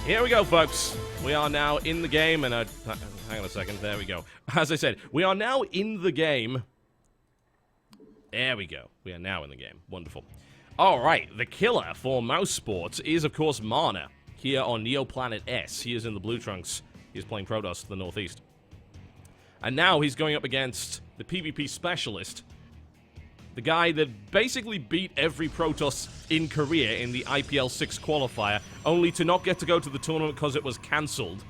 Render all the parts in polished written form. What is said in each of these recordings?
Here we go, folks. We are now in the game, and hang on a second. There we go. As I said, we are now in the game. There we go. We are now in the game. Wonderful. All right, the killer for Mousesports is, of course, Mana, here on Neoplanet S. He is in the Blue Trunks. He's playing Protoss to the northeast. And now he's going up against the PvP specialist, the guy that basically beat every Protoss in Korea in the IPL 6 qualifier, only to not get to go to the tournament because it was cancelled.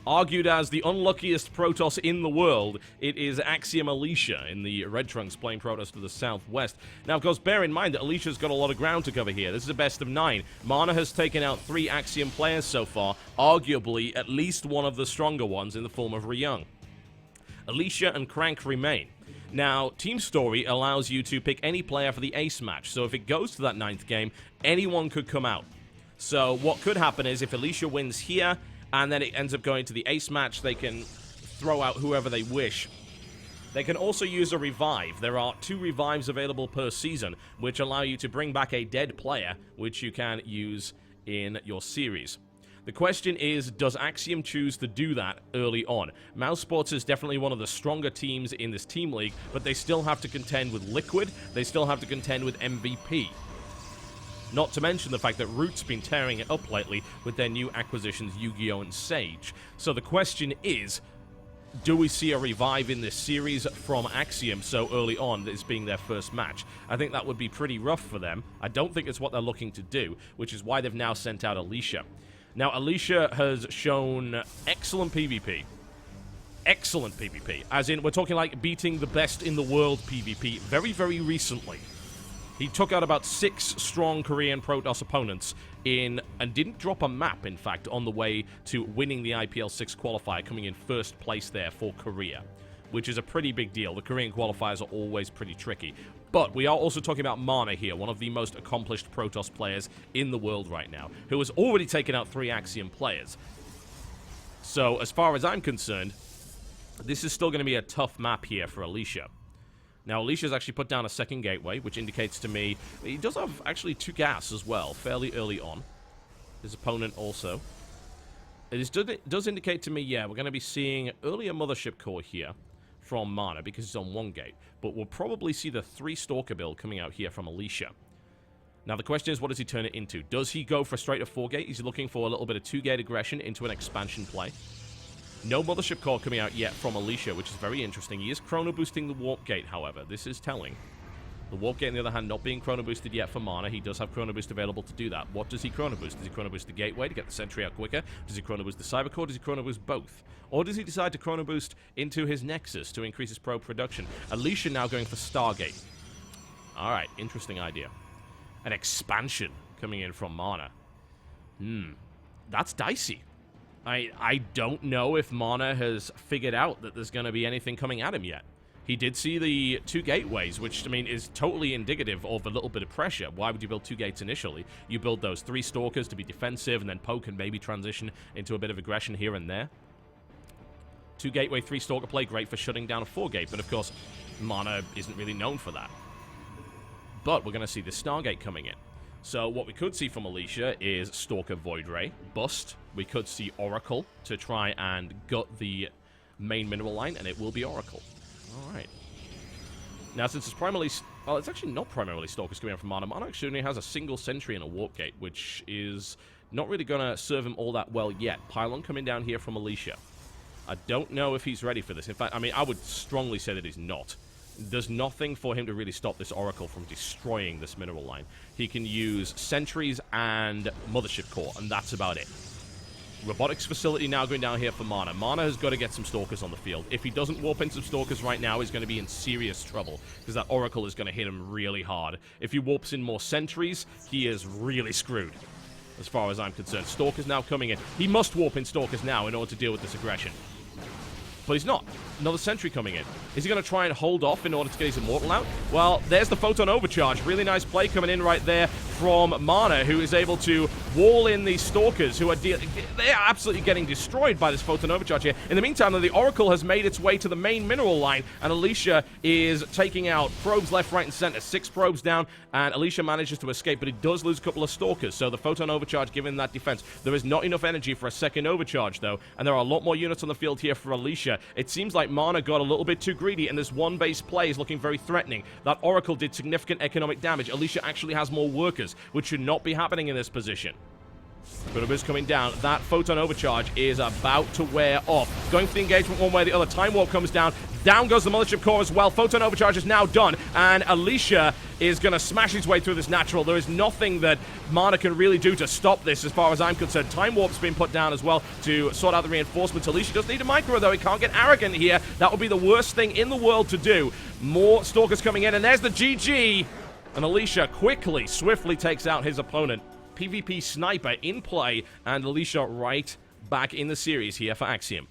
Argued as the unluckiest Protoss in the world, it is Axiom Alicia in the Red Trunks playing Protoss to the southwest. Now, of course, bear in mind that Alicia's got a lot of ground to cover here. This is a best of 9. Mana has taken out 3 Axiom players so far, arguably at least one of the stronger ones in the form of Ryung. Alicia and Crank remain. Now, Teamstory allows you to pick any player for the ace match, so if it goes to that 9th game, anyone could come out. So what could happen is if Alicia wins here, and then it ends up going to the ace match, they can throw out whoever they wish. They can also use a revive. There are 2 revives available per season, which allow you to bring back a dead player, which you can use in your series. The question is, does Axiom choose to do that early on? Mousesports is definitely one of the stronger teams in this team league, but they still have to contend with Liquid, they still have to contend with MVP. Not to mention the fact that Root's been tearing it up lately with their new acquisitions, Yu-Gi-Oh! And Sage. So the question is, do we see a revive in this series from Axiom so early on, this being their first match? I think that would be pretty rough for them. I don't think it's what they're looking to do, which is why they've now sent out Alicia. Now, Alicia has shown excellent PvP. Excellent PvP. As in, we're talking like beating the best in the world PvP very, very recently. He took out about 6 strong Korean Protoss opponents and didn't drop a map, in fact, on the way to winning the IPL 6 qualifier, coming in first place there for Korea, which is a pretty big deal. The Korean qualifiers are always pretty tricky. But we are also talking about Mana here, one of the most accomplished Protoss players in the world right now, who has already taken out 3 Axiom players. So, as far as I'm concerned, this is still going to be a tough map here for Alicia. Now, Alicia's actually put down a second gateway, which indicates to me he does have actually 2 gas as well, fairly early on. His opponent also. It does indicate to me, yeah, we're going to be seeing earlier Mothership Core here from Mana because it's on 1 gate. But we'll probably see the 3 Stalker build coming out here from Alicia. Now, the question is, what does he turn it into? Does he go for straight to 4 gate? Is he looking for a little bit of 2-gate aggression into an expansion play? No Mothership Core coming out yet from Alicia, which is very interesting. He is chrono boosting the Warp Gate, however. This is telling. The Warp Gate, on the other hand, not being chrono boosted yet for Mana. He does have chrono boost available to do that. What does he chrono boost? Does he chrono boost the Gateway to get the Sentry out quicker? Does he chrono boost the Cyber Core? Does he chrono boost both? Or does he decide to chrono boost into his Nexus to increase his probe production? Alicia now going for Stargate. Alright, interesting idea. An expansion coming in from Mana. That's dicey. I don't know if Mana has figured out that there's going to be anything coming at him yet. He did see the 2 gateways, which, I mean, is totally indicative of a little bit of pressure. Why would you build 2 gates initially? You build those 3 Stalkers to be defensive, and then poke and maybe transition into a bit of aggression here and there. 2 gateway, 3 Stalker play, great for shutting down a 4 gate, but of course, Mana isn't really known for that. But we're going to see the Stargate coming in. So what we could see from Alicia is Stalker Void Ray, Bust. We could see Oracle to try and gut the main mineral line, and it will be Oracle. Alright. Now, since it's primarily... Well, it's actually not primarily Stalkers coming out from Mana. Mana actually only has a single Sentry and a Warp Gate, which is not really going to serve him all that well yet. Pylon coming down here from Alicia. I don't know if he's ready for this. In fact, I mean, I would strongly say that he's not. There's nothing for him to really stop this Oracle from destroying this mineral line. He can use Sentries and Mothership Core, and that's about it. Robotics Facility now going down here for Mana. Mana has got to get some Stalkers on the field. If he doesn't warp in some Stalkers right now, he's going to be in serious trouble, because that Oracle is going to hit him really hard. If he warps in more Sentries, he is really screwed, as far as I'm concerned. Stalkers now coming in. He must warp in Stalkers now in order to deal with this aggression. But he's not. Another Sentry coming in. Is he going to try and hold off in order to get his Immortal out? Well, there's the Photon Overcharge. Really nice play coming in right there from Mana, who is able to wall in these Stalkers, who are they are absolutely getting destroyed by this Photon Overcharge here. In the meantime, though, the Oracle has made its way to the main mineral line, and Alicia is taking out probes left, right, and center. 6 probes down, and Alicia manages to escape, but it does lose a couple of Stalkers, so the Photon Overcharge giving that defense. There is not enough energy for a second Overcharge, though, and there are a lot more units on the field here for Alicia. It seems like Mana got a little bit too greedy, and this one base play is looking very threatening. That Oracle did significant economic damage. Alicia actually has more workers, which should not be happening in this position. Is coming down. That Photon Overcharge is about to wear off. Going for the engagement one way or the other. Time Warp comes down. Down goes the Militia Core as well. Photon Overcharge is now done. And Alicia is going to smash his way through this natural. There is nothing that Mana can really do to stop this as far as I'm concerned. Time Warp's been put down as well to sort out the reinforcements. Alicia does need a micro, though. He can't get arrogant here. That would be the worst thing in the world to do. More Stalkers coming in. And there's the GG. And Alicia quickly, swiftly takes out his opponent. PvP Sniper in play, and Alicia right back in the series here for Axiom.